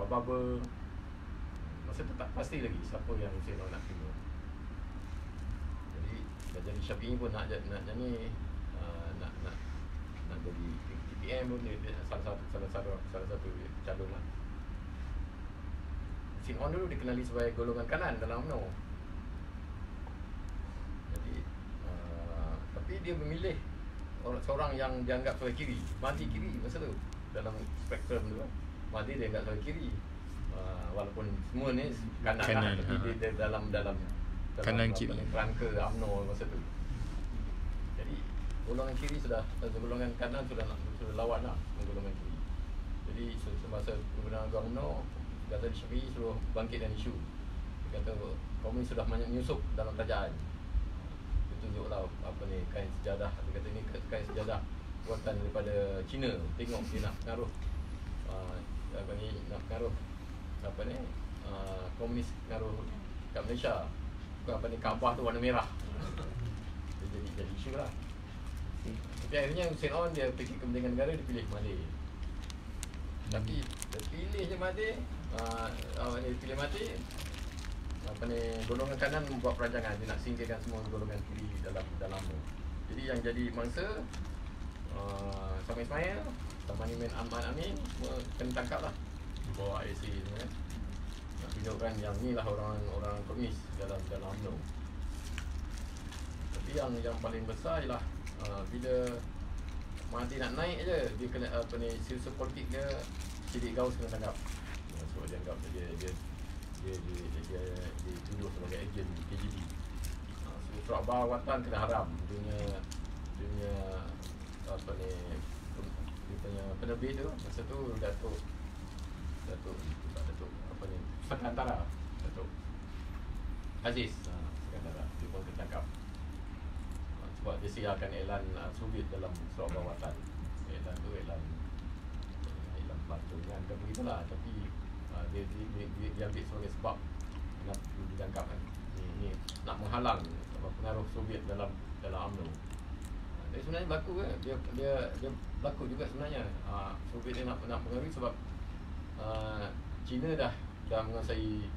bubble. Masa tu tak pasti lagi siapa yang Hussein On nak terima. Jadi Syafi'i pun nak ni nak jadi TPM pun dia salah satu calon lah. Hussein On dulu dikenali sebagai golongan kanan dalam UMNO. Jadi tapi dia memilih seorang yang dianggap sebagai kiri, Mahdi kiri masa tu dalam spektrum tu. Mahdi dia anggap sebagai kiri. Walaupun semua ni kanan. Tapi dia dalam kanan kiri kerangka UMNO masa tu. Jadi golongan kiri golongan kanan sudah lawan lah golongan kiri. Jadi semasa penggunaan UMNO, kata Syafi'i suruh bangkitkan isu. Dia kata komunis sudah banyak menyusup dalam kerajaan. Dia tunjuklah kain sejadah. Dia kata ini kain sejadah buatan daripada Cina. Tengok dia nak pengaruh nak pengaruh komunis pengaruh kat Malaysia. Kaabah tu warna merah. Dia jadi isu lah. Tapi akhirnya Hussein On dia fikir kepentingan negara, dia pilih Mahdi. Tapi dia pilih je Mahdi, dia pilih Mahdi, golongan kanan membuat perancangan. Dia nak singkirkan semua golongan kiri dalam tu. Jadi yang jadi mangsa Sama Ismail, Taman Iman Ahmad Amin semua kena tangkap lah, bawa IC semua kan. Nak tunjukkan yang ni lah orang komunis dalam UMNO. Tapi yang paling besar ialah bila Mahdi nak naik je, dia kena silsilah politik dia Siddiq Gaus kena tangkap. Sebab dia anggap dia dituduh sebagai ejen KGB. Surat Khabar Watan kena haram. Dia punya penerbit tu masa tu Datuk Sekantara, Datuk Aziz Sekantara, dia pun ketangkap sebab dia siarkan iklan Soviet dalam Surat Khabar Watan. Iklan tu iklan pelacungan kan begitulah. Tapi dia ambil sebagai sebab kenapa ditangkap kan. Ni nak menghalang pengaruh Soviet dalam UMNO. Tapi sebenarnya berlaku kan, dia berlaku juga sebenarnya. Soviet dia nak pengaruhi sebab China dah menguasai.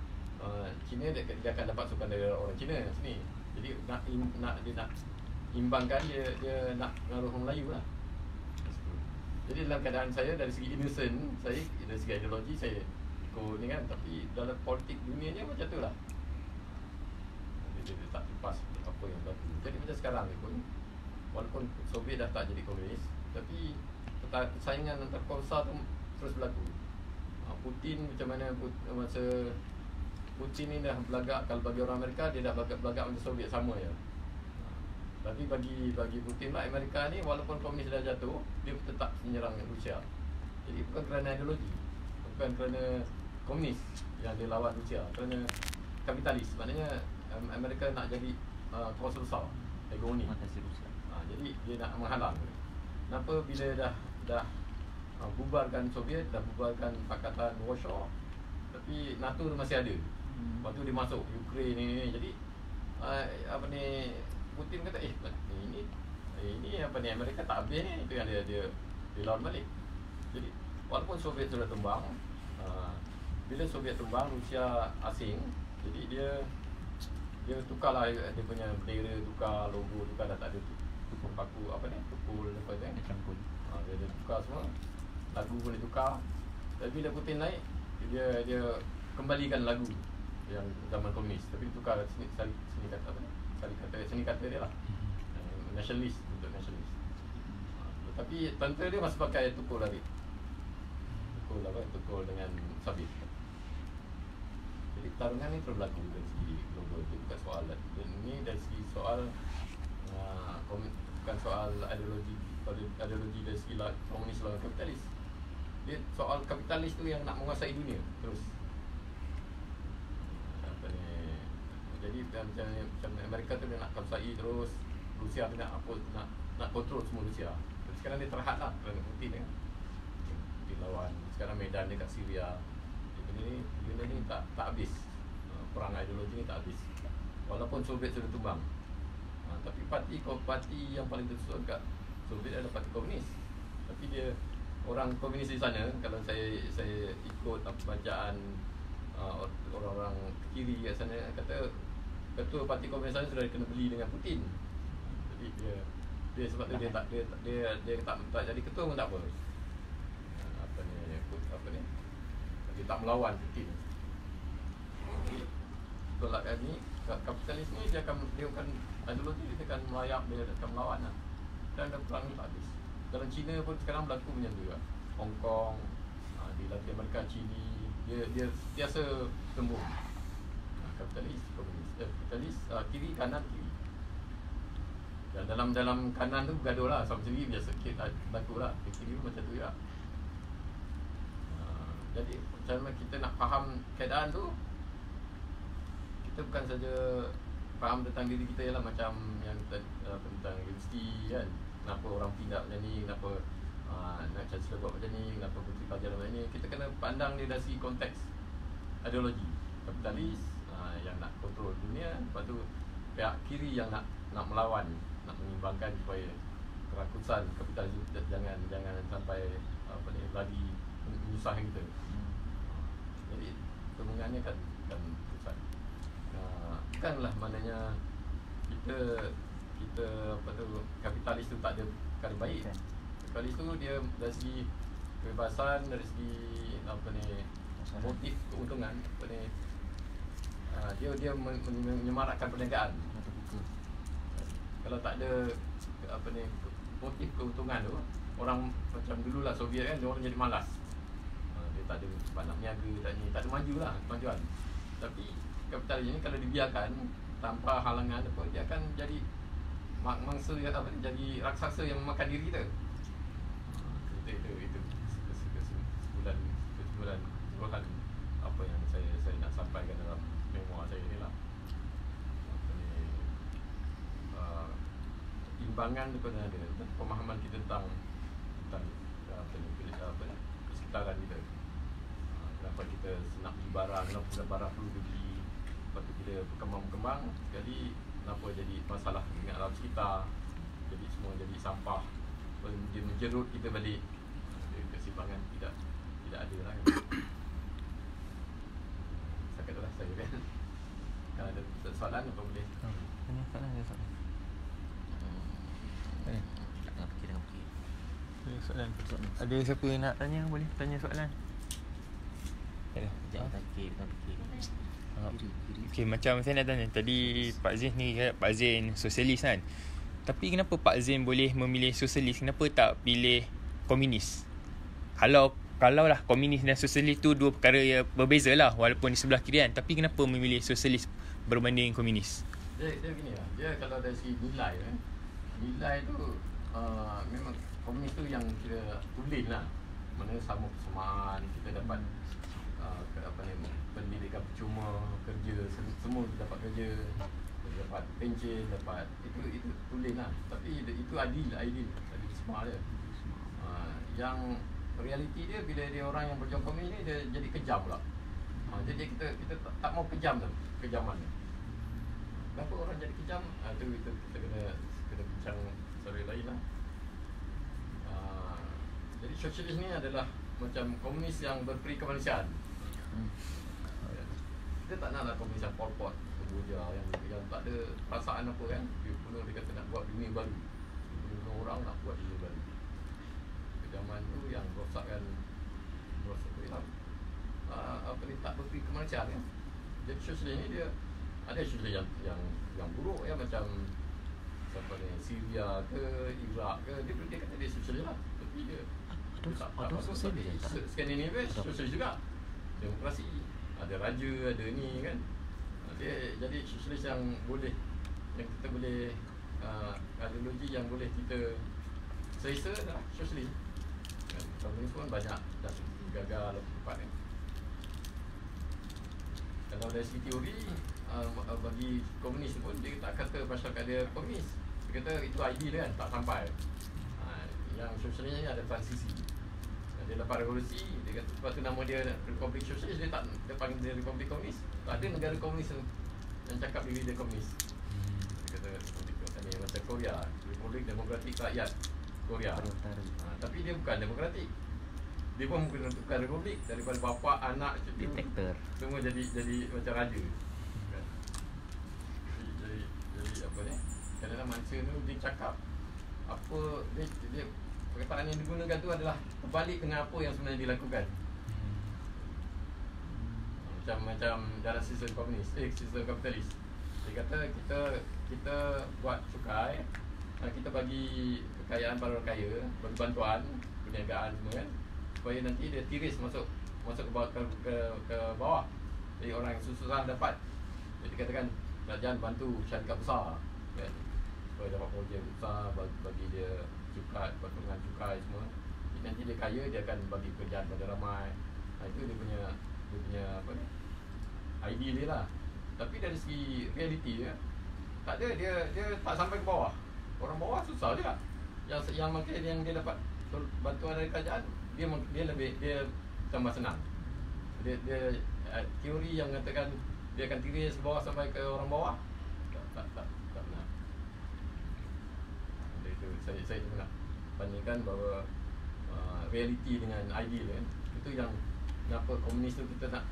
China dia akan dapat sukan dari orang China sini. Jadi dia nak imbangkan, dia nak pengaruh orang Melayu lah. Jadi dalam keadaan saya dari segi innocent, saya dari segi ideologi saya ikut ni kan, tapi dalam politik dunianya macam tu lah. Dia tak lepas apa yang berlaku. Jadi macam sekarang ni pun, walaupun Soviet dah tak jadi komunis, tapi persaingan antar kuasa tu terus berlaku. Putin macam mana masa Putin ni dah belagak, kalau bagi orang Amerika dia dah belagak macam Soviet sama je. Tapi bagi Putin lah, Amerika ni walaupun komunis dah jatuh, dia tetap menyerang Rusia. Jadi bukan kerana ideologi, bukan kerana komunis yang dia lawan Rusia, kerana kapitalis. Maknanya Amerika nak jadi kuasa besar, hegemoni. Jadi dia nak menghalang. Kenapa bila dah bubarkan Soviet, dah bubarkan Pakatan Warsaw, tapi NATO tu masih ada. Lepas tu dia masuk Ukraine ni. Jadi Putin kata ini Amerika tak habis ni. Itu yang dia lawan balik. Jadi walaupun Soviet sudah tumbang, bila Soviet tumbang, Rusia asing. Jadi dia tukarlah dia punya bendera, tukar logo, tukar, dah tak ada tukul paku tukul dia tukar semua. Lagu pun dia tukar. Tapi bila Putin naik, dia kembalikan lagu yang zaman komunis, tapi tukar seni kata dia lah, nasionalis, untuk nasionalis. Tapi tentera dia masih pakai tukul lagi, tukul dengan sabit. Jadi pertarungan ni terus berlaku dari segi global. Itu bukan soal, dan ini dari segi soal bukan soal ideologi dari segi komunis lawan kapitalis. Dia soal kapitalis tu yang nak menguasai dunia terus. Jadi macam Amerika tu dia nak kuasai terus, Rusia tu nak kontrol semua Rusia. Tapi sekarang dia terhad lah kerana Putin kan. Putin lawan. Sekarang medan dia kat Syria. Benda ni tak habis. Perang ideologi ni tak habis. Walaupun Soviet sudah tumbang. Tapi parti yang paling tersusun kat Soviet adalah parti komunis. Tapi dia orang komunis di sana, kalau saya ikut bacaan orang-orang kiri kat sana, kata ketua parti komunis sana sudah kena beli dengan Putin. Jadi dia sebab tu dia tak jadi ketua pun tak apa. Dia tak melawan Putin. Jadi tolakkan ni, kapitalis ni dia akan ideologi dia akan melayak, dia akan melawan lah. Dan perang ni tak habis. Dalam China pun sekarang berlaku macam tu juga. Hong Kong, di Latin Amerika, Chile, dia biasa tembung. Kapitalis, komunis, kapitalis, kiri, kanan, kiri. Dan dalam kanan tu bergaduh lah, sama sendiri biasa berlaku lah. Di kiri pun macam tu juga. Jadi macam mana kita nak faham keadaan tu, kita bukan saja faham tentang diri kita ialah macam yang tentang universiti kan. Kenapa orang pindah macam ni, kenapa nak chancellor buat macam ni, kenapa puteri pelajar macam ni. Kita kena pandang dia dari segi konteks ideologi. Kapitalis yang nak kontrol dunia, lepas tu pihak kiri yang nak melawan, nak menyimbangkan supaya kerakusan kapitalis jangan sampai lagi menyusahkan kita. Jadi temuannya kan susah. Bukanlah maknanya kita kapitalis tu tak ada perkara baik. Kapitalis tu dia dari segi kebebasan, dari segi motif keuntungan, dia menyemarakkan perniagaan. Kalau tak ada motif keuntungan tu, orang macam dululah Soviet kan, dia orang jadi malas. Dia tak ada sebab nak berniaga, tak ada kemajuan. Tapi kapitalis ini kalau dibiarkan tanpa halangan apa, dia akan jadi mangsa jadi raksasa yang memakan diri kita. Itu kesimpulan apa yang saya nak sampaikan dalam memoir saya ni lah. Imbangan tu kena ada, pemahaman kita tentang persekitaran kita. Kenapa kita nak beli barang, kenapa barang perlu dibeli, lepas tu bila berkembang, jadi kenapa jadi masalah dengan alam sekitar, jadi semua jadi sampah, dia menjerut kita balik. Kesimbangan tidak ada lah. Sakitlah saya kan. Kalau ada soalan apa boleh? Tanya soalan. Soalan. Ada siapa nak tanya, boleh tanya soalan. Okey, macam saya nak tanya tadi, Pak Zain ni Pak Zain sosialis kan. Tapi kenapa Pak Zain boleh memilih sosialis, kenapa tak pilih komunis? Kalau lah komunis dan sosialis tu dua perkara yang berbeza lah, walaupun di sebelah kiri kan, tapi kenapa memilih sosialis berbanding komunis? Dia begini lah, dia kalau dari segi nilai kan, nilai tu memang komunis tu yang kira tulis lah, mana sama persamaan, kita dapat pendidikan percuma, kerja, semua dapat kerja, dapat pencen, dapat itu tulis lah. Tapi itu adil semua dia. Yang realiti dia, bila dia orang yang berjuang komunis ni, dia jadi kejam pula. Jadi kita tak mau kejam tu, kejaman dia. Kenapa orang jadi kejam? Itu kita kena bincang sore lain lah. Jadi sosialis ni adalah macam komunis yang berperi kemanusiaan. Kita tak naklah komunis yang Pol Pot, Kamboja yang tak ada perasaan apa kan. Dia penuh, dia kata nak buat dunia baru, bunuh orang nak buat dunia baru. Kejaman tu yang rosakkan tak berperi kemanusiaan kan. Jadi sosialis ni dia ada sosialis yang buruk ya, macam siapa ni, Syria ke Iraq ke, dia kata dia sosialis lah. Tapi dia ada sosialis. Skandinavia sosialis juga, demokrasi, ada raja, ada ni kan. Dia jadi sosialis yang kita boleh ideologi yang boleh kita selesa adalah sosialis. Komunis pun banyak dah gagal tempat ni. Kalau dari segi teori, bagi komunis pun dia tak kata masyarakat dia komunis, dia kata itu ideal kan, tak sampai. Yang sosialis ni ada transisi. Dia lepas revolusi, dia kata sebab tu nama dia Republik Sosialis, dia panggil dia Republik Komunis. Tak ada negara komunis yang cakap diri dia komunis. Dia kata Republik ni macam Korea, Republik Demokratik Rakyat Korea. Tapi dia bukan demokratik. dia pun menentukan republik daripada bapa, anak, cucu, Diktator. semua jadi macam raja. Kan? Jadi apa ni? Kadang-kadang manusia tu dia cakap apa dia perkataan yang digunakan tu adalah terbalik dengan apa yang sebenarnya dilakukan. Macam dalam sistem komunis, sistem kapitalis. Dia kata kita buat cukai, kita bagi kekayaan para orang kaya, bagi bantuan, perniagaan semua kan, supaya nanti dia tiris masuk ke bawah. Jadi orang yang susah dapat. Jadi katakan kerajaan bantu syarikat besar kan, supaya dapat projek besar, bagi dia cukai, potongan cukai semua. Jadi nanti dia kaya, dia akan bagi kerjaan pada ramai. Itu dia punya apa ni, idea dia lah. Tapi dari segi realiti dia tak ada, dia tak sampai ke bawah. Orang bawah susah juga. Yang makin yang dia dapat bantuan dari kerajaan, dia tambah senang. Dia teori yang mengatakan dia akan tiris ke bawah sampai ke orang bawah, tak benar. Itu saya nak bandingkan bahawa realiti dengan ideal kan. Itu yang kenapa komunis tu kita nak,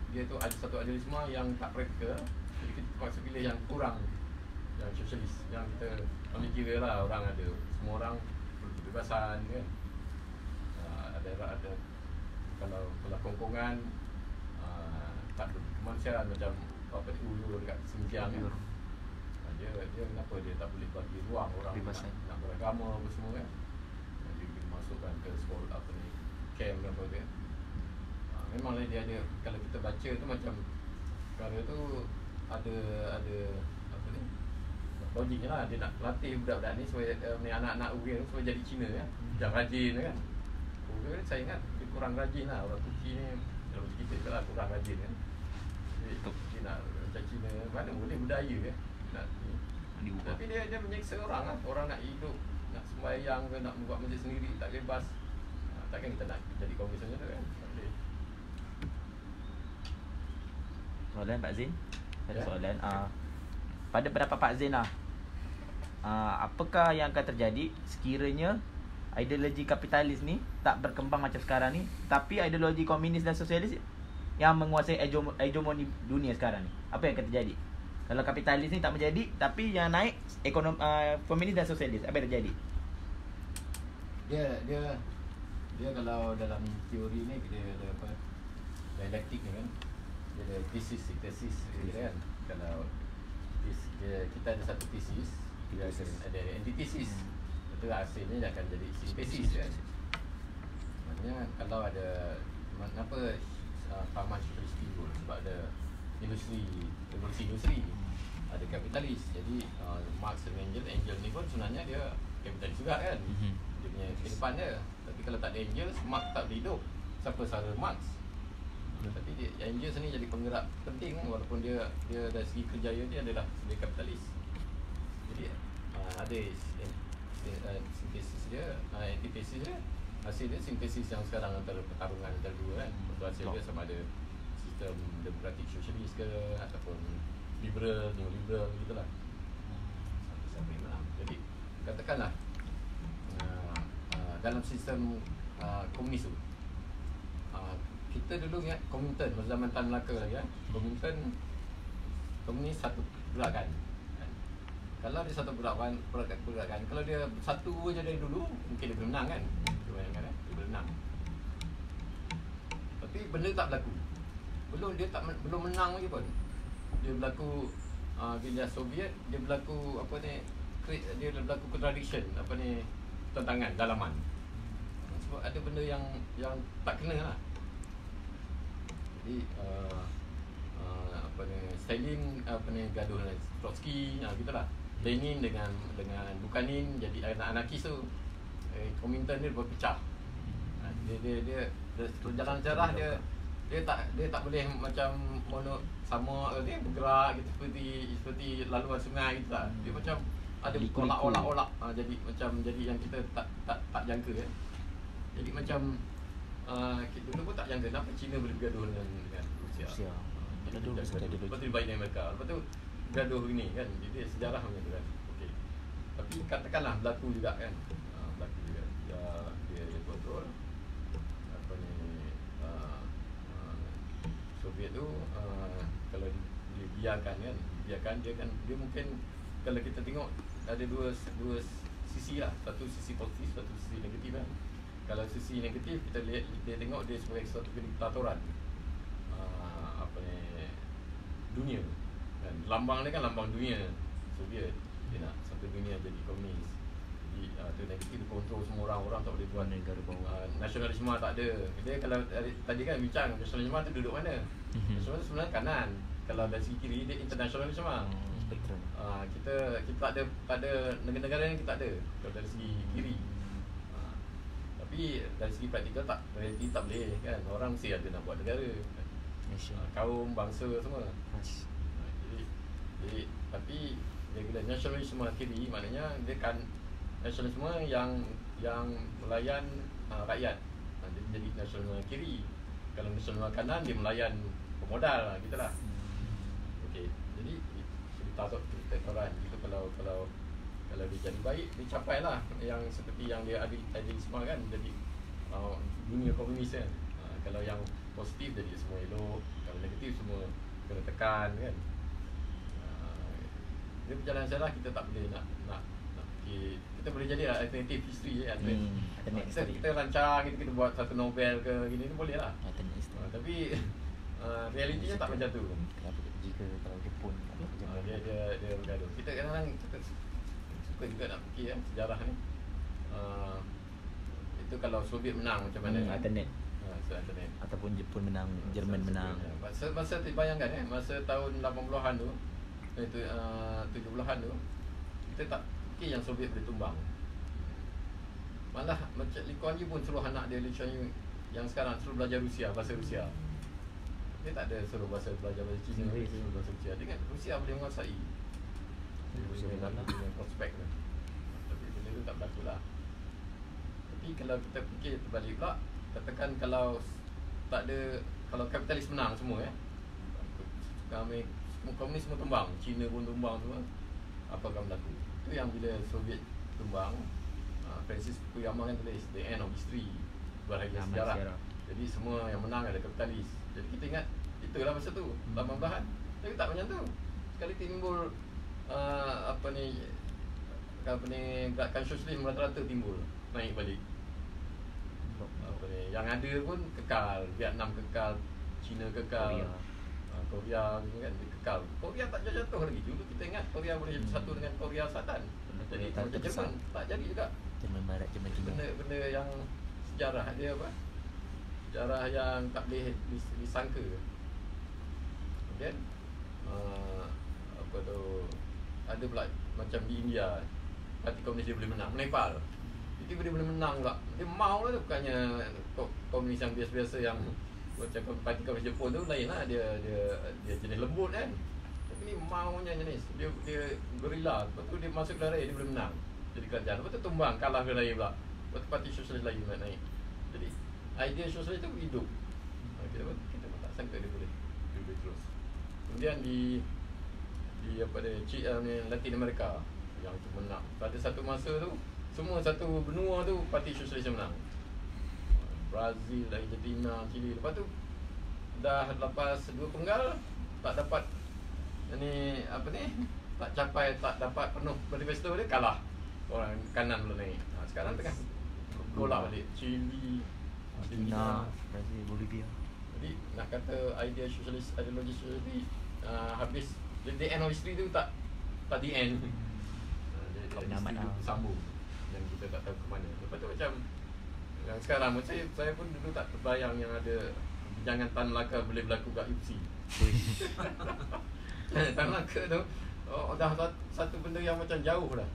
dia tu ada satu idealisme yang tak praktikal. Jadi kita terpaksa pilih yang kurang, yang sosialis, yang kita ambil kira lah orang ada, semua orang kebebasan kan. Ada kalau kongkongan tak ada kemanusiaan macam apa ni, ulur dekat Xinjiang kan. Dia kenapa dia tak boleh bagi ruang orang nak beragama apa semua kan. Dia dimasukkan ke sekolah apa ni, camp apa dia. Memanglah dia ada, kalau kita baca tu macam perkara tu ada apa ni, logiknya lah. Dia nak latih budak-budak ni supaya ni anak-anak Uyghur supaya jadi Cina kan, jangan rajin kan. Uyghur saya ingat dia kurang rajin lah. Orang Turki ni kalau kita lah kurang rajin kan. Dia nak macam Cina, mana boleh budaya kan. Tapi dia menyeksa orang lah. Orang nak hidup, nak sembahyang ke, nak buat masjid sendiri tak bebas. Takkan kita nak jadi komunis macam tu kan. Soalan Pak Zin? Ada soalan. Pada pendapat Pak Zin lah, apakah yang akan terjadi sekiranya ideologi kapitalis ni tak berkembang macam sekarang ni, tapi ideologi komunis dan sosialis yang menguasai hegemoni dunia sekarang ni? Apa yang akan terjadi? Kalau kapitalis ni tak menjadi, tapi yang naik komunis dan sosialis, apa yang terjadi? Dia kalau dalam teori ni dia ada apa, dialektik ni kan. Dia ada tesis kan. Kalau kita ada satu tesis, dia akan ada antitesis. Betul, hasilnya dia akan jadi sintesis kan. Maknanya kalau ada, kenapa pharmaceutical timbul? Sebab ada revolusi industri, ada kapitalis. Jadi Marx dan Engels ni pun sebenarnya dia kapitalis juga kan. Dia punya kehidupan dia. Tapi kalau tak ada Engels, Marx tak boleh hidup. Siapa saudara Marx? Tapi Engels ni jadi penggerak penting, walaupun dia dari segi kerjaya dia adalah sebagai kapitalis. Jadi ada sintesis dia, antitesis dia, hasil dia sintesis yang sekarang antara pertarungan antara dua kan. Hasil dia sama ada sistem demokratik sosialis ke ataupun liberal, neoliberal gitulah. Siapa yang menang. Jadi katakanlah dalam sistem komunis tu, kita dulu ingat Komintern masa zaman Tan Melaka lagi kan. Komintern, komunis satu pergerakan kan? Kalau dia satu pergerakan, kalau dia satu je dari dulu, mungkin dia boleh menang kan. Kita bayangkan kan, dia boleh menang. Tapi benda tak berlaku. Belum menang lagi pun. Dia berlaku gerilya Soviet, dia berlaku apa ni, dia berlaku contradiction, apa ni, tentangan dalaman. Sebab ada benda yang tak kena lah. Jadi apa ni, Stalin gaduh dengan Trotsky, gitulah. Lenin dengan Bukhanin jadi anarkis tu. Komintern dia berpecah. Dia jalan sejarah dia tak boleh macam sama dia bergerak gitu, seperti laluan sungai gitu lah. Dia macam ada olak-olak jadi yang kita tak jangka kan. Jadi macam kita dulu pun tak jangka kenapa China boleh bergaduh dengan Rusia. Lepas tu baik dengan mereka. Lepas tu gaduh ini kan. Jadi sejarah macam tu kan. Okey. Tapi katakanlah berlaku juga kan. Berlaku juga dia kontrol apa ni, Soviet tu kalau dibiarkan kan, dia mungkin kalau kita tengok ada dua sisi lah, satu sisi positif, satu sisi negatif kan. Kalau sisi negatif kita lihat, dia tengok dia sebagai satu diktatoran dunia kan. Lambang dia kan lambang dunia Soviet, dia nak satu dunia jadi komunis. Jadi tu negatif, dia kontrol semua orang tak boleh buat negara bawah. nasionalisme tak ada. Dia kalau tadi kan bincang nasionalisme tu duduk mana? Nasionalisme sebenarnya kanan. Kalau dari segi kiri dia internasionalisme. Spektrum. Kita tak ada negara-negara yang kita tak ada kalau dari segi kiri. Tapi dari segi praktikal realiti tak boleh kan. Orang mesti ada nak buat negara. Kaum, bangsa semua. Jadi tapi dia bila nasionalisme kiri maknanya dia kan nasionalisme yang melayan rakyat. Dia jadi nasionalisme kiri. Kalau nasionalisme kanan dia melayan pemodal gitulah. Okey. Jadi diktatoran itu kalau dia jadi baik dia capailah yang seperti yang dia idealisme kan, jadi dunia komunis kan. Kalau yang positif jadi semua elok, kalau negatif semua kena tekan kan. Dia berjalan salah, kita tak boleh nak fikir. Kita boleh jadi alternative history kita rancang kita buat satu novel ke gini ni boleh lah. Tapi realitinya tak macam tu. Jika kalau Jepun dia bergaduh. Kita kadang-kadang suka juga nak fikir sejarah ni. Itu kalau Soviet menang macam mana? Alternate. Alternate. Ataupun Jepun menang, Jerman menang. Masa bayangkan masa tahun 80-an tu, 70-an tu, kita tak fikir yang Soviet boleh tumbang. Malah macam Lee Kuan Yew pun suruh anak dia Lee Kuan Yew yang sekarang suruh belajar bahasa Rusia. Dia tak ada suruh belajar bahasa Cina, suruh bahasa Rusia. Dia kan Rusia boleh menguasai. Dia boleh dengan prospek tu. Tapi benda tu tak berlaku lah. Tapi kalau kita fikir terbalik pula, katakan kalau kapitalis menang semua kami komunis semua tumbang, Cina pun tumbang semua, apa akan berlaku? Itu yang bila Soviet tumbang, Francis Fukuyama kan tulis The End of History, berakhir sejarah. Jadi semua yang menang adalah kapitalis. Jadi kita ingat itulah masa tu 80-an. Tapi tak macam tu. Sekali timbul gerakan sosialis rata-rata timbul, naik balik. Yang ada pun kekal, Vietnam kekal, China kekal, Korea kan kekal. Korea tak jatuh lagi. Dulu kita ingat Korea boleh bersatu dengan Korea Selatan. Jadi macam Jerman tak jadi juga. Jerman Barat, Jerman Timur. Benda yang sejarah dia sejarah yang tak boleh disangka. Kemudian ada pula macam di India, parti komunis dia boleh menang, Nepal. Dia boleh menang pula. Dia mau lah tu, bukannya komunis yang biasa-biasa yang macam parti komunis Jepun tu lain lah. Dia jenis lembut kan. Tapi ni maunya jenis dia gerila. Lepas tu dia masuk ke raya dia boleh menang jadi kerajaan. Lepas tu tumbang, kalah ke raya pula. Lepas tu parti sosialis lain naik. Jadi idea sosialis tu hidup. Kita pun tak sangka dia boleh terus. Kemudian di Latin America yang tu menang. Pada satu masa tu semua satu benua tu parti sosialis menang. Brazil, Argentina, Chile. Lepas tu dah lepas dua penggal tak dapat tak dapat penuh manifesto dia, kalah. Orang kanan pula naik. Sekarang tengah golak balik Chile, Argentina, Brazil, Bolivia. Jadi nak kata ideologi sosialis ni habis, the end of history tu tak the end. Jadi sambung yang kita tak tahu ke mana. Lepas tu macam yang sekarang saya pun dulu tak terbayang yang ada jangan Tan Melaka boleh berlaku kat UFC. Tan Melaka tu dah satu benda yang macam jauh dah.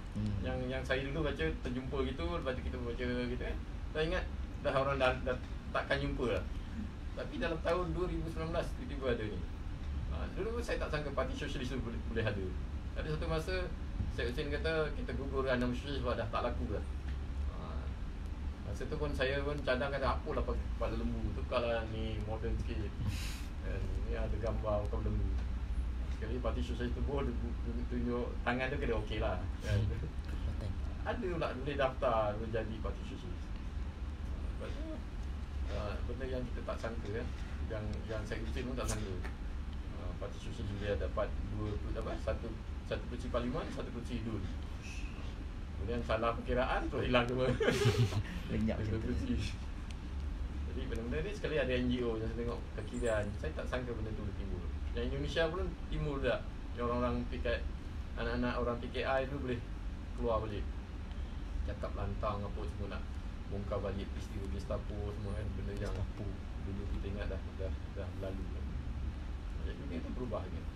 Yang saya dulu baca terjumpa gitu, lepas tu kita baca gitu kan. Saya ingat dah orang dah takkan jumpa lah. Tapi dalam tahun 2019 tiba-tiba ada ni. Dulu saya tak sangka parti sosialis tu boleh ada. Ada satu masa Syed Hussein kata kita gugurkan nama sosialis sebab dah tak laku dah. Masa tu pun saya pun cadang kata apalah pakai kepala lembu, tukarlah ni moden sikit. Ni ada gambar kepala lembu. Sekali parti sosialis tu pun tunjuk tangan tu kena okey lah. Ada pula boleh daftar menjadi parti sosialis. Lepas tu benda yang kita tak sangka kan. yang Saifuddin pun tak sangka. Parti Sosialis dia dapat 1 kursi parlimen, 1 kursi dun. Kemudian salah perkiraan tu hilang semua. Lenyap macam tu. kursi. Jadi benda-benda ni sekali ada NGO yang saya tengok kekirian. Saya tak sangka benda tu timbul. Yang Indonesia pun timbul dah. Yang orang-orang PKI, anak-anak orang PKI tu boleh keluar balik. Cakap lantang apa semua nak bongkar balik peristiwa Gestapo semua kan, benda yang dulu kita ingat dah lalu kan. Jadi dunia tu berubah kan.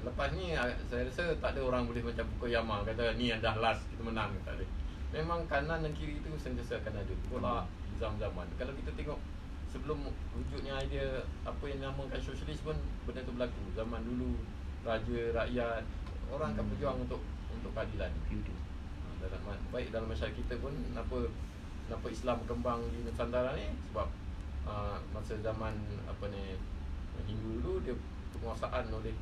Lepas ni saya rasa tak ada orang boleh macam Fukuyama kata ni dah last kita menang, tak ada. Memang kanan dan kiri tu sentiasa akan ada tolak zaman-zaman. Kalau kita tengok sebelum wujudnya idea apa yang dinamakan sosialis pun benda tu berlaku. Zaman dulu raja, rakyat, orang akan berjuang untuk keadilan. Baik dalam masyarakat kita pun kenapa Islam berkembang di Nusantara ni sebab masa zaman Hindu dulu dia penguasaan oleh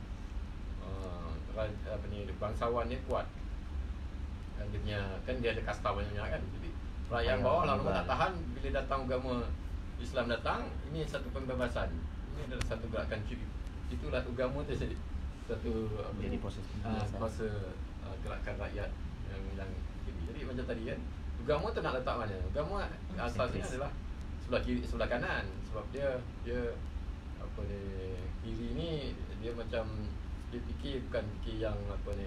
bangsawan dia kuat. Dan dia ada kasta banyak kan. Jadi rakyat bawah lama tak tahan bila datang agama Islam datang, ini satu pembebasan. Ini adalah satu gerakan kiri. Itulah agama tu satu jadi proses gerakan rakyat yang kiri. Jadi macam tadi kan, agama tu nak letak mana? Agama asasnya adalah sebelah kiri, sebelah kanan. Sebab dia kiri ni dia macam dia fikir bukan fikir yang bukan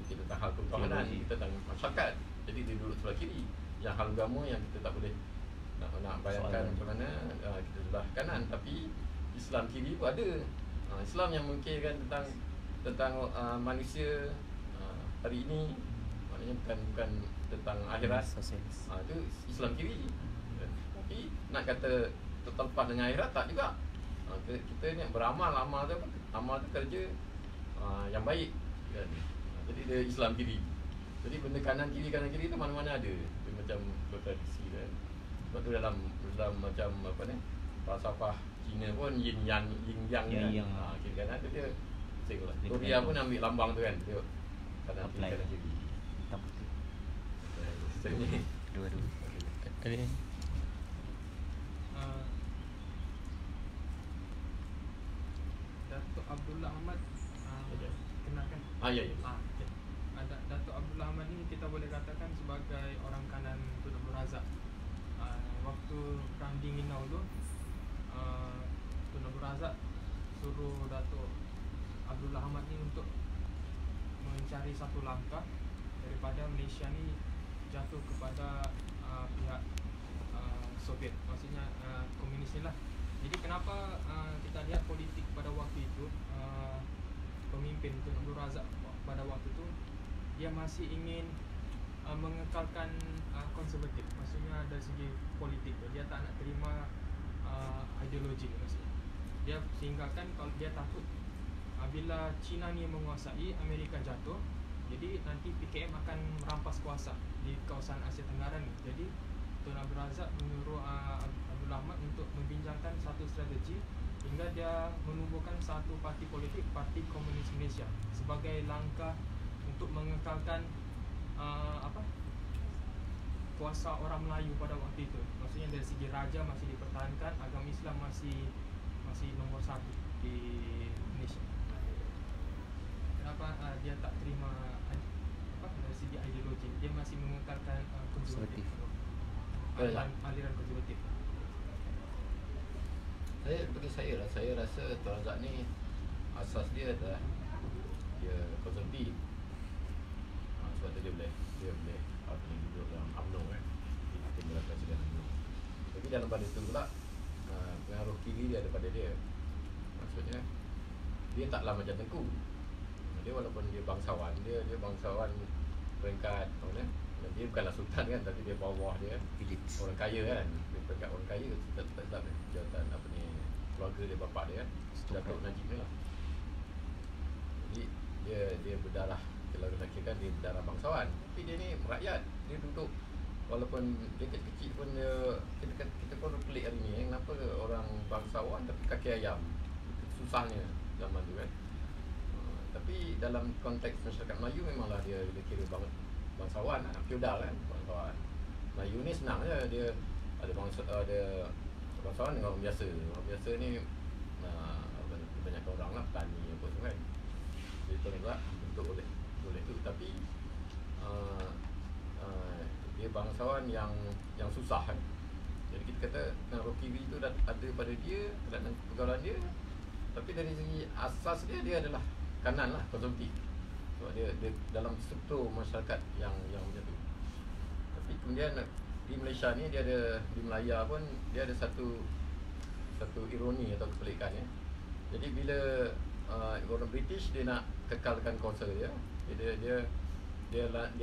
fikir tentang hal ketuhanan, kita tentang masyarakat. Jadi dia duduk sebelah kiri. Yang hal agama yang kita tak boleh nak bayangkan macam mana, kita sebelah kanan. Tapi Islam kiri pun ada. Islam yang memikirkan tentang manusia hari ini, maknanya bukan tentang akhirat. Itu Islam kiri. Tapi nak kata terlepas dengan akhirat tak juga. Kita ni beramal, amal tu kerja yang baik kan. Jadi dia Islam kiri. Jadi benda kanan kiri tu mana-mana ada. Dia macam kontradiksi kan. Sebab tu dalam macam falsafah Cina pun yin yang kan. Kiri kanan tu dia singlah. Korea pun ambil lambang tu kan. Dia kanan kiri. Hitam putih. Dua-dua. Okey. Datuk Abdullah Ahmad kenal kan? Ya. Okay. Datuk Abdullah Ahmad ni kita boleh katakan sebagai orang kanan Tun Abdul Razak. Waktu Perang Dingin dahulu, Tun Abdul Razak suruh Datuk Abdullah Ahmad ni untuk mencari satu langkah daripada Malaysia ni jatuh kepada pihak Soviet, maksudnya komunis ni lah. Jadi kenapa kita lihat politik pada waktu itu, pemimpin Tun Abdul Razak pada waktu itu dia masih ingin mengekalkan konservatif, maksudnya dari segi politik tu dia tak nak terima ideologi maksudnya. Dia sehinggakan kalau dia takut bila China ni menguasai, Amerika jatuh, jadi nanti PKM akan merampas kuasa di kawasan Asia Tenggara ni. Jadi Tun Abdul Razak menyuruh Abdul Ahmad untuk membincangkan satu strategi hingga dia menubuhkan satu parti politik, Parti Komunis Malaysia, sebagai langkah untuk mengekalkan kuasa orang Melayu pada waktu itu. Maksudnya dari segi raja masih dipertahankan, agama Islam masih nombor satu di Malaysia. Kenapa dia tak terima dari segi ideologi, dia masih mengekalkan konservatif, aliran konservatif. Saya rasa Tun Razak ni asas dia adalah dia konservatif. Sebab tu dia boleh duduk dalam UMNO kan, di Timbalan Presiden UMNO. Tapi dalam pada itu pula pengaruh kiri dia ada pada dia. Maksudnya dia taklah macam Tengku. Dia walaupun dia bangsawan, dia bangsawan peringkat dia bukanlah sultan kan, tapi dia bawah dia orang kaya kan. Dia peringkat orang kaya, tetap jawatan keluarga dia, bapak dia kan, Datuk Najib ni lah. Jadi dia berdarah, kalau kita kira dia berdarah bangsawan, tapi dia ni rakyat. Dia duduk walaupun dia kecil-kecil pun kita pun pelik hari ni kenapa orang bangsawan tapi kaki ayam. Itu susahnya zaman tu kan. Tapi dalam konteks masyarakat Melayu memanglah dia kira bangsawan lah, feudal kan, bangsawan. Melayu ni senang je, dia ada bangsawan dengan orang biasa. Orang biasa ni banyak orang lah, petani apa tu kan. Jadi Tun Razak bentuk oleh tu, tapi dia bangsawan yang susah kan. Jadi kita kata pengaruh kiri tu ada pada dia kerana pergaulan dia, tapi dari segi asas dia adalah kanan lah, konservatif. Sebab dia dalam struktur masyarakat yang macam tu. Tapi kemudian di Malaysia ni dia ada, di Melaya pun dia ada satu ironi atau kepelikan ya. Jadi bila orang British dia nak kekalkan kuasa dia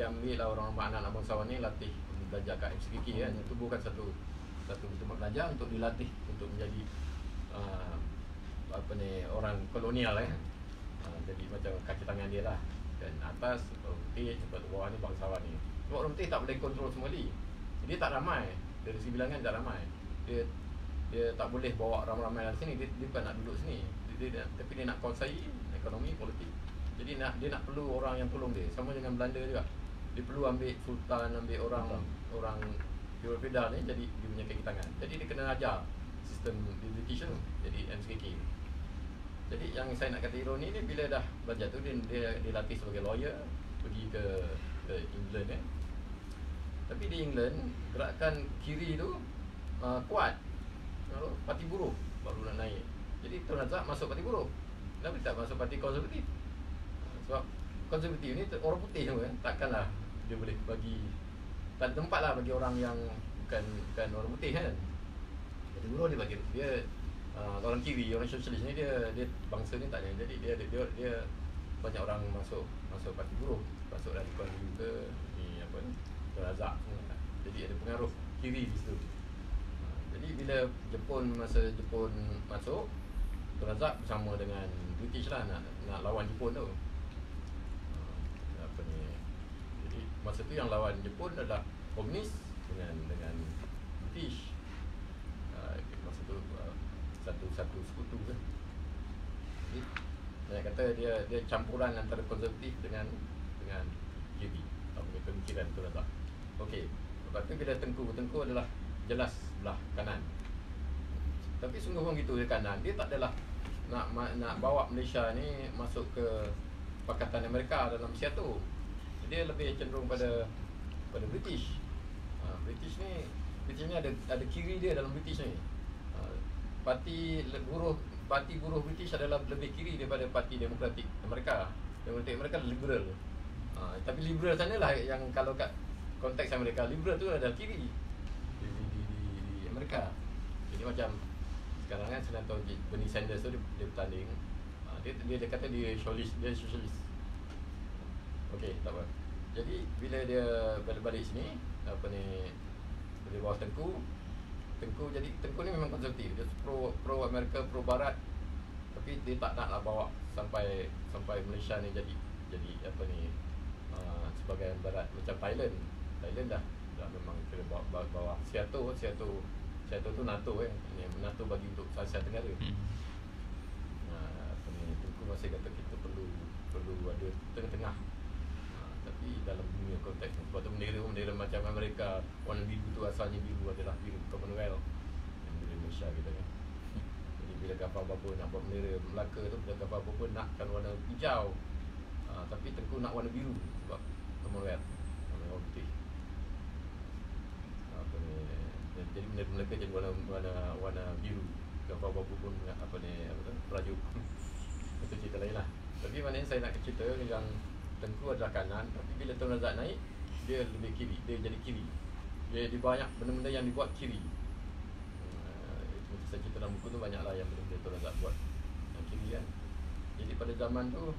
ambil lah orang anak-anak bangsawan ni latih belajar kat MCKK kan. Itu bukan satu tempat belajar untuk dilatih untuk menjadi orang kolonial kan. Jadi macam kaki tangan dia lah, dan atas orang putih, sebelah bawah ni bangsawan ni. Sebab orang putih tak boleh kontrol semuli. Dia tak ramai, dari segi bilangan tak ramai. Dia tak boleh bawa ramai-ramai dari sini. Dia bukan nak duduk sini. Tapi dia nak kuasai ekonomi, politik. Jadi dia nak perlu orang yang tolong dia. Sama dengan Belanda juga. Dia perlu ambil sultan, ambil orang feudal ni jadi dia punya kaki tangan. Jadi dia kena ajar sistem British tu, jadi MCKK. Jadi yang saya nak kata ironi ni, bila dah belajar tu dia latih sebagai lawyer, pergi ke England kan. Tapi di England gerakan kiri tu kuat. Lalu parti buruh baru nak naik. Jadi Tun Razak masuk parti buruh. Kenapa tak masuk parti konservatif? Sebab konservatif ni orang putih semua kan. Takkanlah dia boleh bagi, tak ada tempat lah bagi orang yang bukan orang putih kan. Parti buruh dia bagi dia orang kiri, orang sosialis ni dia bangsa ni tak ada. Jadi dia banyak orang masuk parti buruh, masuk dari Kuala Lumpur ke ni apa ni, Tun Razak. Jadi ada pengaruh kiri di situ. Jadi bila masa Jepun masuk, Tun Razak bersama dengan British lah nak lawan Jepun tu. Jadi masa tu yang lawan Jepun adalah komunis dengan British. Masa tu satu sekutu kan. Jadi saya kata dia campuran antara konservatif dengan kiri, atau pemikiran Tun Razak. Okey. Lepas tu bila Tengku adalah jelas belah kanan. Tapi sungguh pun gitu, dia kanan. Dia tak adalah nak bawa Malaysia ni masuk ke Pakatan Amerika dalam Siatu. Dia lebih cenderung pada British. British ni ada kiri dia dalam British ni. Parti buruh British adalah lebih kiri daripada Parti Demokratik Amerika. Demokratik Amerika liberal. Tapi liberal sana lah yang kalau kat konteks Amerika, liberal tu adalah kiri di Amerika. Jadi macam sekarang kan senang tahu Bernie Sanders tu dia bertanding. Dia kata dia sosialis. Okey, tak apa. Jadi bila dia balik sini, dia bawa Tengku ni memang konservatif. Dia pro Amerika, pro Barat. Tapi dia tak naklah bawa sampai Malaysia ni jadi sebagai Barat. Macam Thailand dah memang kena bawa Seattle tu NATO kan. NATO bagi untuk Asia Tenggara. Tengku masih kata kita perlu ada tengah-tengah. Tapi dalam dunia konteks, sebab tu bendera macam Amerika warna biru tu asalnya biru adalah biru Commonwealth, yang bendera Malaysia kita kan. Jadi bila kapal apa nak buat bendera Melaka tu, bila kapal apa nakkan warna hijau, tapi Tengku nak warna biru sebab Commonwealth, warna putih. Jadi bendera Melaka jadi warna biru, kapal apa pun merajuk. Itu cerita lain lah. Tapi maknanya saya nak cerita yang Tengku adalah kanan, tapi bila Tun Razak naik, dia lebih kiri, dia jadi kiri. Dia banyak benda-benda yang dibuat kiri. Saya cerita dalam buku tu banyaklah yang benda-benda Tun Razak buat yang kiri kan. Jadi pada zaman tu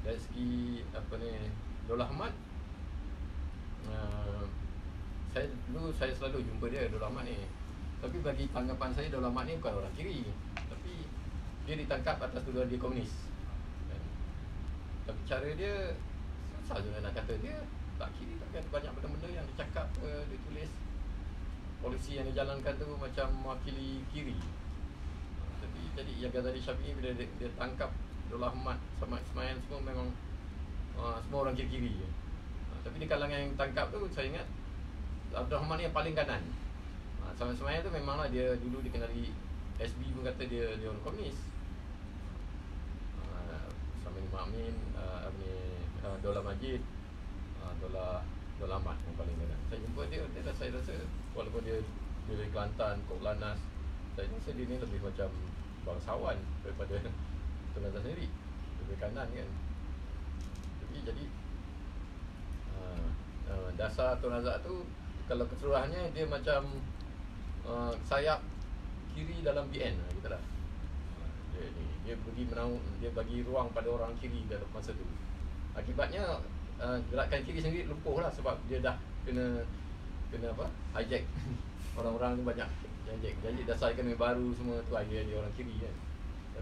dari segi Daulah Ahmad, saya selalu jumpa dia, Daulah Ahmad ni. Tapi bagi tanggapan saya, Daulah Ahmad ni bukan orang kiri, tapi dia ditangkap atas tuduhan dia komunis. Tapi cara dia susah je nak kata dia tak kiri, tapi ada banyak benda-benda yang dia cakap, dia tulis, polisi yang dia jalankan tu macam mewakili kiri. Tapi jadi yang Ghazali Syafi'i bila dia tangkap Daulah Ahmad, Samad Ismail semua memang semua orang kiri-kiri je. Tapi di kalangan yang tangkap tu saya ingat Abdul Rahman ni yang paling kanan. Sebenarnya tu memanglah dia dulu dikenali SB pun kata dia orang komunis. Sama Imam Amin, Dollah Majid, Dollah Ahmad yang paling kanan. Saya jumpa dia saya rasa walaupun dia dari Kelantan, Kok Lanas, saya rasa dia ni lebih macam bangsawan daripada Tun Razak sendiri. Lebih kanan kan. Jadi dasar Tun Razak tu kalau keseluruhannya dia macam sayap kiri dalam BN gitu lah. Dia bagi ruang pada orang kiri dalam masa tu. Akibatnya gerakan kiri sendiri lumpuh lah sebab dia dah kena hijack. Orang-orang tu banyak hijack. Jadi dasar ekonomi baru semua tu idea dia orang kiri kan.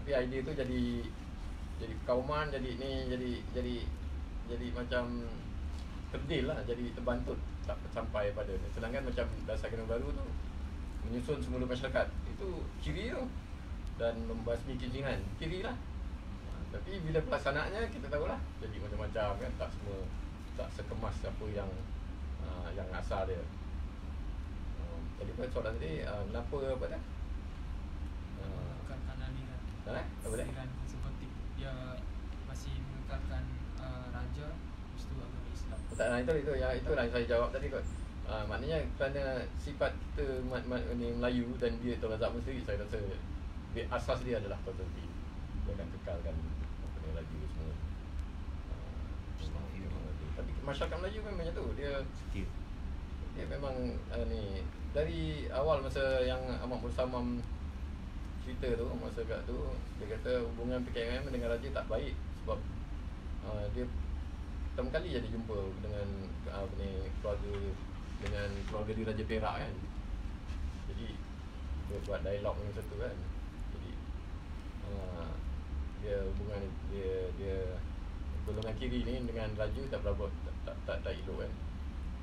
Tapi idea tu jadi kauman, jadi macam kerdil lah, jadi terbantut, tak sampai pada. Sedangkan macam dasar ekonomi baru tu menyusun semula masyarakat itu kiri tu dan membasmi kejiran kiri lah. Tapi bila pelaksanaannya kita tahulah jadi macam-macam kan, tak sekemas apa yang asal dia. Jadi soalan tadi kenapa apa dah? Kanan ni kan. Apa dah? Dengan seperti dia masih mengekalkan raja, lepas tu agama Islam. Tak, itu yang saya jawab tadi kot. Maknanya kerana sifat kita Melayu dan dia Tun Razak sendiri, saya rasa asas dia adalah konservatif. Dia akan kekalkan laju semua. Tapi masyarakat Melayu memang macam tu. Dia memang ni dari awal masa yang Ahmad Mursamam cerita tu, masa kat tu dia kata hubungan PKMM dengan raja tak baik sebab dia pertama kali jadi jumpa dengan keluarga di Raja Perak kan. Jadi dia buat dialog dengan satu kan. Jadi dia hubungan dia golongan kiri ni dengan raja tak berapa tak elok kan.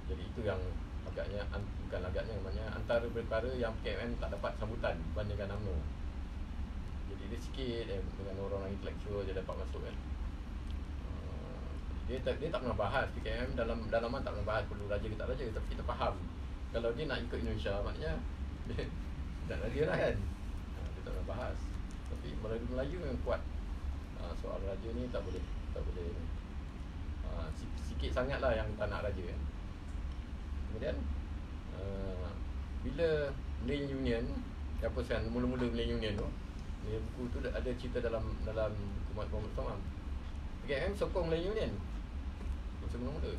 Jadi itu yang maknanya antara perkara yang PKMM tak dapat sambutan bandingkan UMNO. Jadi dia sikit dengan orang-orang intelektual dia dapat masuk kan. Dia tak pernah bahas PKM dalam dalaman, tak pernah bahas perlu raja ke tak raja, tapi kita faham kalau dia nak ikut Indonesia maknanya dia tak raja lah kan. Dia tak pernah bahas. Tapi Melayu memang kuat. Soal raja ni tak boleh sikit sangatlah yang tak nak raja kan. Kemudian bila Melayu Union, apa sekarang mula-mula Melayu Union tu, dia buku tu ada cerita dalam buku Muhammad Somam. PKM sokong Melayu Union mula-mula.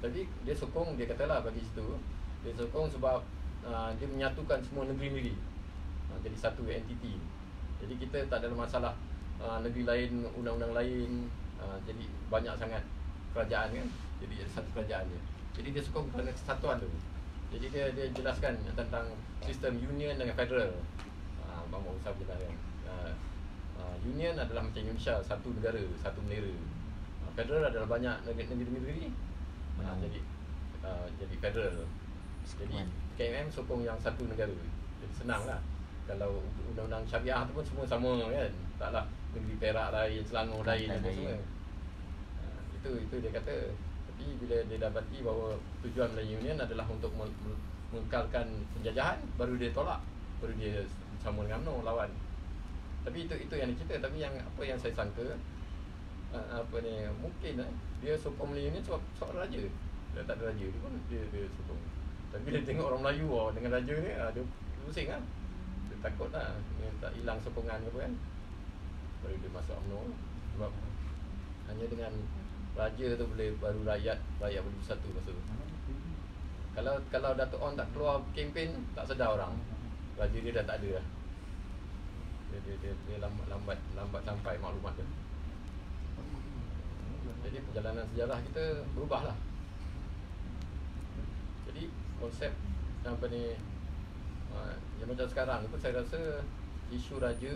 Tapi dia sokong, dia katalah bagi situ, dia sokong sebab dia menyatukan semua negeri-negeri jadi satu entiti. Jadi kita tak ada masalah negeri lain, undang-undang lain, jadi banyak sangat kerajaan kan. Jadi ada satu kerajaan je. Jadi dia sokong kerana kesatuan tu. Jadi dia jelaskan tentang sistem union dengan federal. Bang Musa jelaskan. Union adalah macam Indonesia, satu negara, satu bendera. Federal adalah banyak negeri-negeri. Jadi federal. Jadi KMM sokong yang satu negara. Jadi senanglah. Kalau undang-undang syariah tu pun semua sama kan. Taklah negeri Perak lain, Selangor lain apa semua. Itu dia kata. Tapi bila dia dapati bahawa tujuan Melayu Union adalah untuk mengekalkan penjajahan, baru dia tolak. Baru dia sama dengan UMNO lawan. Tapi itu yang dia cerita. Tapi yang apa yang saya sangka mungkin dia sokong Melayu Union sebab soal raja. Dia tak ada raja, dia pun dia sokong. Tapi bila tengok orang Melayu dengan raja ni, dia pusing kan. Dia takut lah, dia tak hilang sokongan ke apa kan. Baru dia masuk UMNO. Sebab hanya dengan raja tu baru rakyat boleh bersatu masa tu. Kalau Dato' On tak keluar kempen, tak sedar orang. Raja dia dah tak ada lah. Dia lambat sampai maklumat dia. Jadi perjalanan sejarah kita berubah lah. Jadi konsep yang yang macam sekarang tu saya rasa isu raja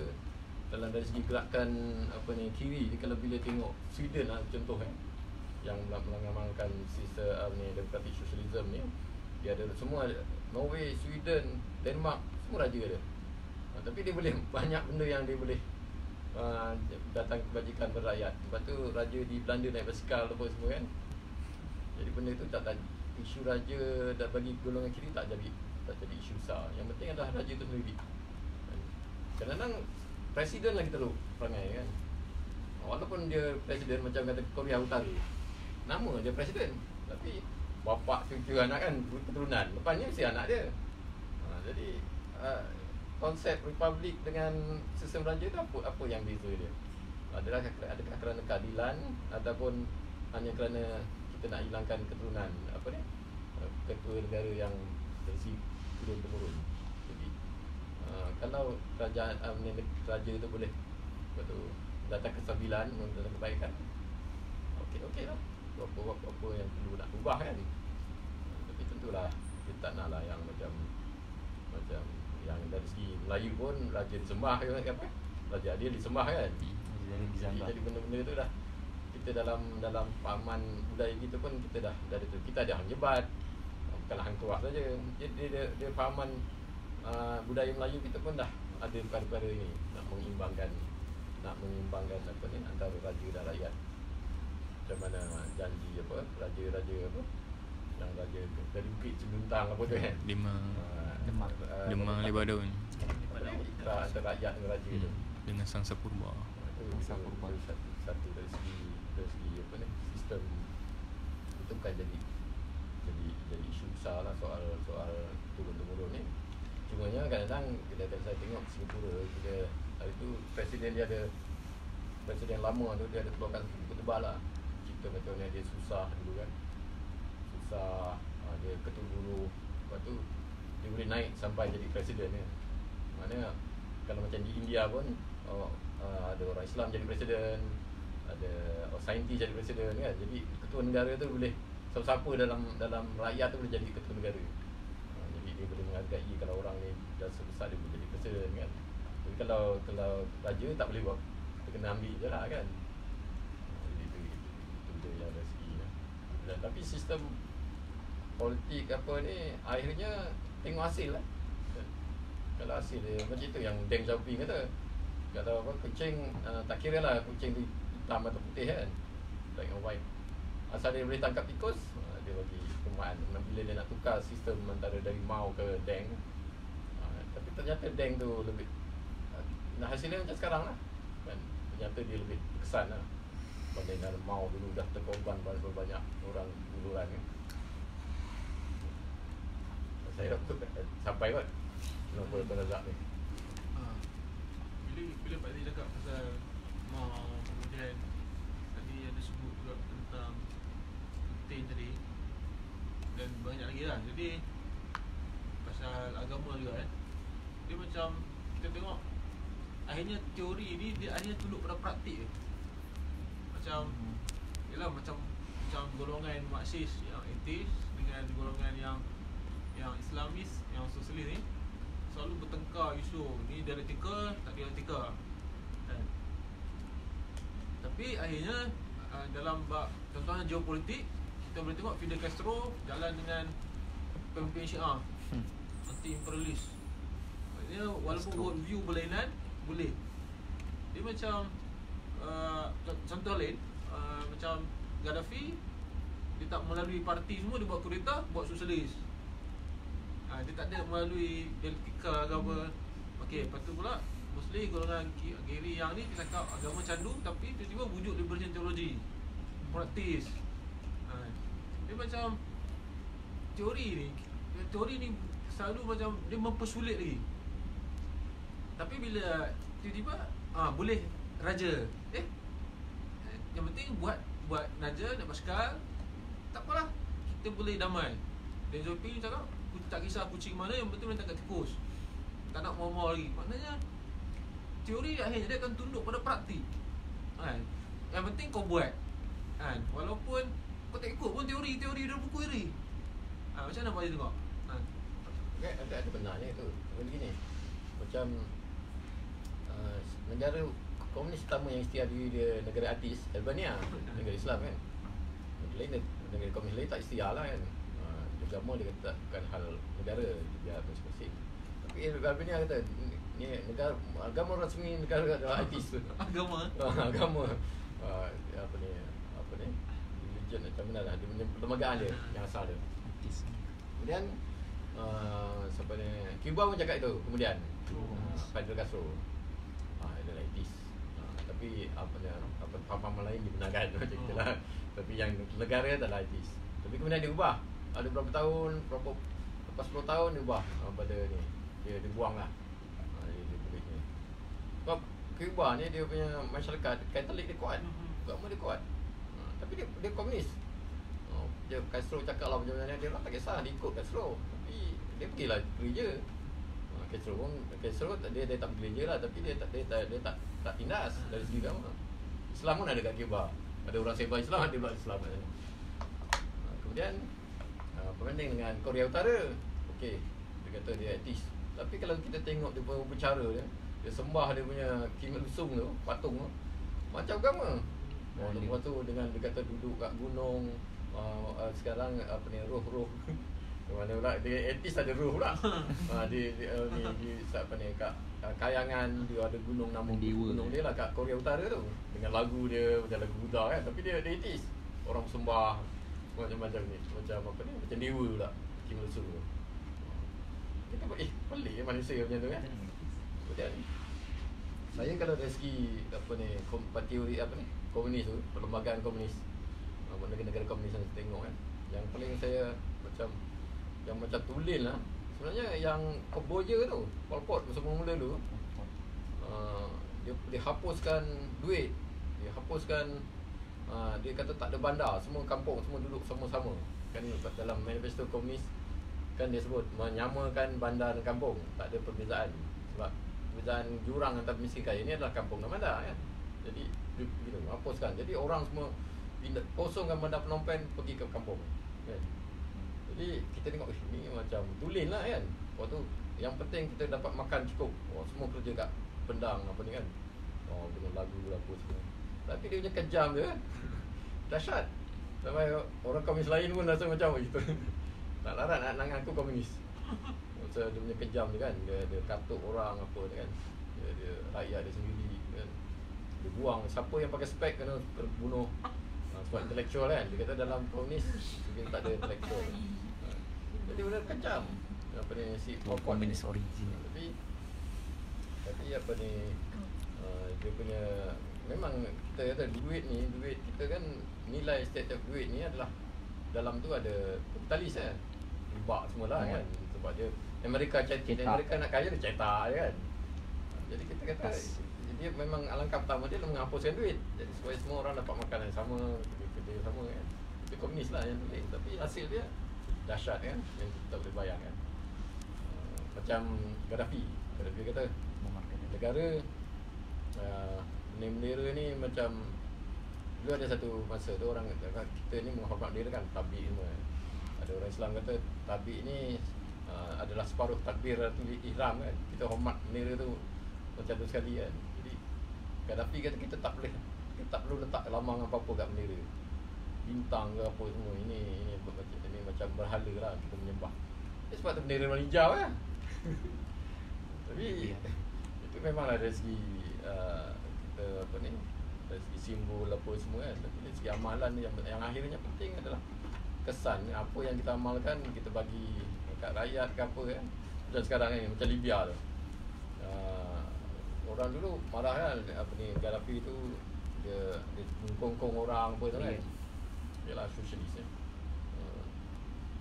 dari segi gerakan kiri, kalau bila tengok Sweden lah contoh yang mengamalkan sistem demokratik sosialisme ni, dia ada semua, Norway, Sweden, Denmark, semua raja ada. Tapi dia boleh banyak benda yang dia boleh datang kebajikan berakyat. Lepas tu raja di Belanda naik basikal apa semua kan. Jadi benda tu tak isu raja dan bagi golongan kiri tak jadi isu besar. Yang penting adalah raja itu sendiri. Kadang-kadang presiden lagi teruk perangai kan. Walaupun dia presiden macam kata Korea Utara, nama dia presiden, tapi bapa cucu anak kan keturunan, lepas ni mesti anak dia. Jadi konsep republik dengan sistem raja tu apa yang beza dia? Adakah kerana keadilan ataupun hanya kerana kita nak hilangkan keturunan ketua negara yang versi turun-temurun. Jadi kalau raja itu boleh datang kestabilan, datang kebaikan, okey lah. Apa yang perlu nak ubah kan. Tapi tentulah kita tak nak lah yang macam yang dari segi Melayu pun raja disembah kan, raja adil disembah kan. Jadi benda-benda tu dah kita dalam pahaman budaya kita pun kita dah hang jebat, bukanlah hang tuah saja. Dia pahaman budaya Melayu kita pun dah ada perkara ini nak mengimbangkan antara raja dan rakyat. Macam mana janji raja yang raja dari Bukit Celuntang apa tu kan, Demang Lebar Daun, ikrar antara rakyat dengan raja tu dengan Sangsa Purba. Satu dari segi sistem itu kan jadi isu besar lah soal turun-temurun ni. Cumanya kadang-kadang kalau saya tengok Singapura, hari tu presiden lama tu dia ada keluarkan buku tebal lah, cerita macam mana dia susah dulu kan, dia ketua guru, lepas tu dia boleh naik sampai jadi presiden ni. Maknanya kalau macam di India pun ada orang Islam jadi presiden, ada saintis jadi presiden kan. Jadi ketua negara tu boleh siapa-siapa dalam rakyat tu boleh jadi ketua negara. Jadi dia boleh menghargai kalau orang ni dah sebesar dia boleh jadi presiden kan. Tapi kalau raja tak boleh buat, kita kena ambil je lah kan. Jadi itu dia yang dari segi dan tapi sistem politik apa ni akhirnya tengok hasil lah. Kalau hasil dia macam itu yang Deng Xiaoping kata, kucing tak kira lah kucing tu hitam atau putih kan, black and white, asal dia boleh tangkap tikus, dia bagi perumahan. Bila dia nak tukar sistem antara dari Mao ke Deng, tapi ternyata Deng tu lebih hasilnya macam sekarang lah kan. Ternyata dia lebih kesan lah bandingkan Mao dulu dah terkorban banyak orang uluran kan. Saya sampai kot kenapa penazak ni. Bila Pak Zee cakap pasal Mao, kemudian tadi ada sebut juga tentang Putin tadi dan banyak lagi lah. Jadi pasal agama juga kan, dia macam kita tengok akhirnya teori ni dia akhirnya tunduk pada praktik je. Macam yelah macam golongan Marxis yang ateis dengan golongan yang Islamis, yang sosialis ni selalu bertengkar isu ni dialektika tak dialektika kan. Tapi akhirnya dalam bab contohnya geopolitik, kita boleh tengok Fidel Castro jalan dengan pemimpin Syiah anti-imperialis. Maksudnya walaupun worldview berlainan boleh. Dia macam contoh lain, macam Gaddafi, dia tak melalui parti semua, dia buat kudeta, buat sosialis. Dia tak ada melalui dialektika agama. Okey, lepas tu pula Muslim golongan kiri yang ni dia cakap agama candu tapi tiba-tiba wujud liberation teologi praktis. Dia macam teori ni selalu macam dia mempersulit lagi. Tapi bila tiba-tiba boleh raja, yang penting buat raja, nak basikal, tak apalah, kita boleh damai. Dan Xiaoping cakap tak kisah kucing mana, yang penting tangkap tikus, tak nak mau-mau lagi. Maknanya teori akhirnya dia akan tunduk pada praktik kan. Yang penting kau buat kan, walaupun kau tak ikut pun teori dalam buku ni. Macam mana Pak Zee tengok? Ada benarnya itu. Begini, macam negara komunis pertama yang istiadat dia negara ateis, Albania, negara Islam kan. Negara komunis lain tak istiadat lah kan. Agama dia kata bukan hal negara, dia masing-masing. Tapi Albania kata ni negara, agama rasmi negara adalah ateis. Agama apa ni religion macam mana lah, dia punya perlembagaan dia yang asal dia. etis. Kemudian siapa ni, Cuba pun cakap itu. Kemudian Fidel Castro adalah etis. Tapi pemahaman lain dibenarkan macam itulah. Tapi yang negara adalah etis. Tapi kemudian dia ubah. Ada berapa tahun, lepas 10 tahun dia ubah pada ni. Dia buang lah. Dia boleh ni. Sebab Cuba ni dia punya masyarakat Katolik dia kuat. Agama dia kuat. Tapi dia komunis. Dia Castro cakap lah macam mana, dia orang tak kisah, dia ikut Castro. Tapi dia pergilah gereja. Castro dia tak pergi gereja lah, tapi dia tak tindas dari segi agama. Islam pun ada kat Cuba. Ada orang sembah Islam, dia buat Islam. Kemudian perbanding dengan Korea Utara, okey, dia kata dia etis. Tapi kalau kita tengok dia punya berbicara dia sembah dia punya Kim Il Sung tu, patung tu, macam agama. Lepas tu dengan dia kata duduk kat gunung, sekarang apa ni, roh-roh mana pula dia etis, ada roh pula. Di apa ni, kat Kayangan dia ada gunung, nama gunung dia lah kat Korea Utara tu, dengan lagu dia macam lagu Buddha kan, tapi dia etis. Orang sembah macam-macam ni, macam apa ni, macam dewa pula Kim Il Sung tu. Kita pelik manusia macam tu kan. Kemudian saya kalau dari segi apa ni, teori apa ni, komunis tu, perlembagaan komunis, negara-negara komunis yang saya tengok kan, yang paling saya macam tulen lah sebenarnya yang Kamboja tu, Pol Pot mula-mula dulu, dia hapuskan duit, dia hapuskan, dia kata tak ada bandar, semua kampung semua duduk sama-sama kan. Dalam manifesto komunis kan dia sebut menyamakan bandar dan kampung, tak ada perbezaan. Sebab perbezaan jurang antara miskin kaya ni adalah kampung dan bandar kan. Jadi gitu, hapuskan. Jadi orang semua kosongkan bandar Phnom Penh, pergi ke kampung kan. Jadi kita tengok ni macam tulen lah kan. Lepas tu yang penting kita dapat makan cukup. Semua kerja kat Pendang apa ni kan. Dengan lagu semua. Tapi dia punya kejam je kan. Dahsyat. Sampai orang komunis lain pun rasa macam itu. Tak larat nak ngaku komunis. Macam dia punya kejam je kan. Dia katuk orang apa ni kan. Dia rakyat dia sendiri kan. Dia buang siapa yang pakai spek kena terbunuh. Sebab intelektual kan. Dia kata dalam komunis dia tak ada intelektual. Jadi benar kejam. Apa ni, si komunis original. Tapi apa ni, dia punya memang kita kata duit kita kan, nilai setiap duit ni adalah dalam tu ada kapitalis kan. Riba semualah kan. Sebab dia Amerika nak kaya dia cetak je kan. Jadi kita kata dia memang alangkah pertama dia menghapuskan duit. Jadi supaya semua orang dapat makanan sama, kerja sama kan. Itu komunis lah yang tulis. Tapi hasil dia dahsyat kan, yang kita tak boleh bayangkan. Macam Gaddafi kata negara bendera ni macam dulu ada satu masa tu orang kita ni menghormat bendera kan, tabik semua kan. Ada orang Islam kata tabik ni adalah separuh takbiratul ihram kan. Kita hormat bendera tu macam tu sekali kan. Jadi Gaddafi kata kita tak perlu letak lambang apa-apa kat bendera, bintang ke apa semua. Ini macam berhala lah, kita menyembah. Sebab tu bendera warna hijau kan. Tapi itu memanglah dari segi kita apa ni, dari segi simbol apa semua kan. Tapi dari segi amalan yang akhirnya penting adalah kesan apa yang kita amalkan, kita bagi kat rakyat ke apa kan. Macam sekarang ni, macam Libya tu, orang dulu marah kan, apa ni, Gaddafi tu dia mengkongkong orang apa tu kan. Yalah, sosialis kan.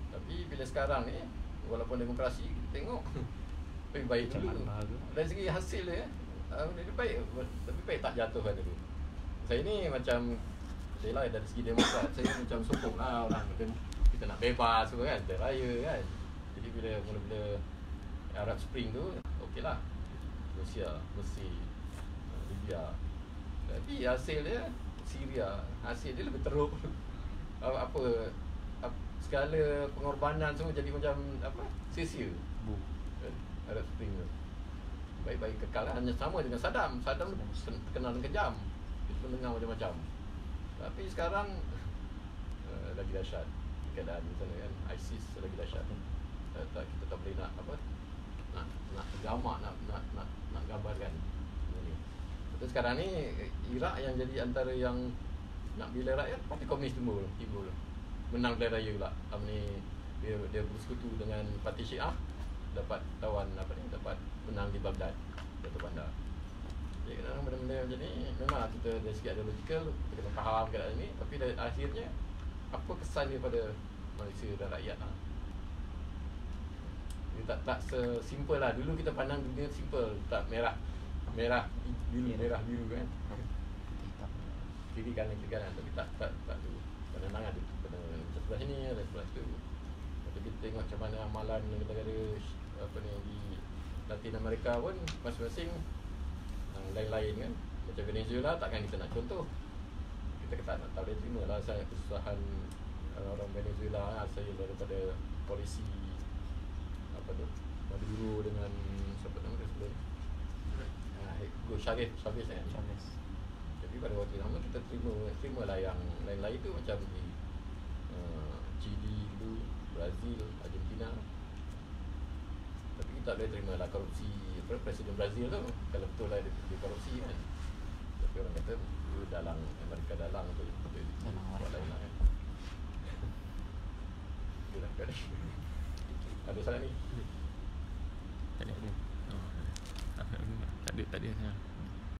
Tapi bila sekarang ni, walaupun demokrasi, kita tengok lebih baik dulu. Dari segi hasil dia lebih baik, lebih baik tak jatuhkan dulu. Saya ni macam, saya lah dari segi demokrat, saya macam sokong lah orang kita nak bebas semua kan, raya kan. Jadi bila Arab Spring tu, okey lah, Rusia, Mesir, Libya. Tapi hasil dia Syria, hasil dia lebih teruk. Segala pengorbanan semua jadi macam apa, sia-sia. Arab Spring tu baik-baik kekal lah. Hanya sama dengan Saddam terkenal dengan kejam, kita pun dengar macam-macam. Tapi sekarang lagi dahsyat keadaan di sana kan. ISIS lagi dahsyat. Kita tak boleh nak apa, nak gamak, nak gambarkan ini. Betul sekarang ni Iraq yang jadi antara yang nak bela rakyat, parti komunis timbul menang pilihan raya pula. Apa ni, dia bersekutu dengan parti Syiah, dapat dapat menang di Baghdad, Batu Bandar. Jadi kadang-kadang benda-benda macam ni memang kita dari segi ideological kita kena faham keadaan ni, tapi akhirnya apa kesan dia pada Malaysia dan rakyat lah. Dia tak sesimpel lah. Dulu kita pandang dunia simple, tak merah biru kan. Kiri kanan tapi tak tu. Pandangan ada sebelah sini ada sebelah tu. Tapi kita tengok macam mana amalan negara-negara di Latin Amerika pun masing-masing lain-lain kan. Macam Venezuela takkan kita nak contoh. Kita tak boleh terima lah kesusahan orang Venezuela asal daripada polisi Maduro dengan siapa nama dia sebelum Hugo Chavez kan. Tapi pada waktu yang sama kita terima lah yang lain-lain tu macam di Chile dulu, Brazil, Argentina. Tapi kita tak boleh terima lah korupsi Presiden Brazil tu, kalau betul lah dia korupsi kan. Tapi orang kata dia dalang, Amerika dalang tu buat lain lah kan. Itulah kan. Ada salah ni? Tak ada. Tak ada.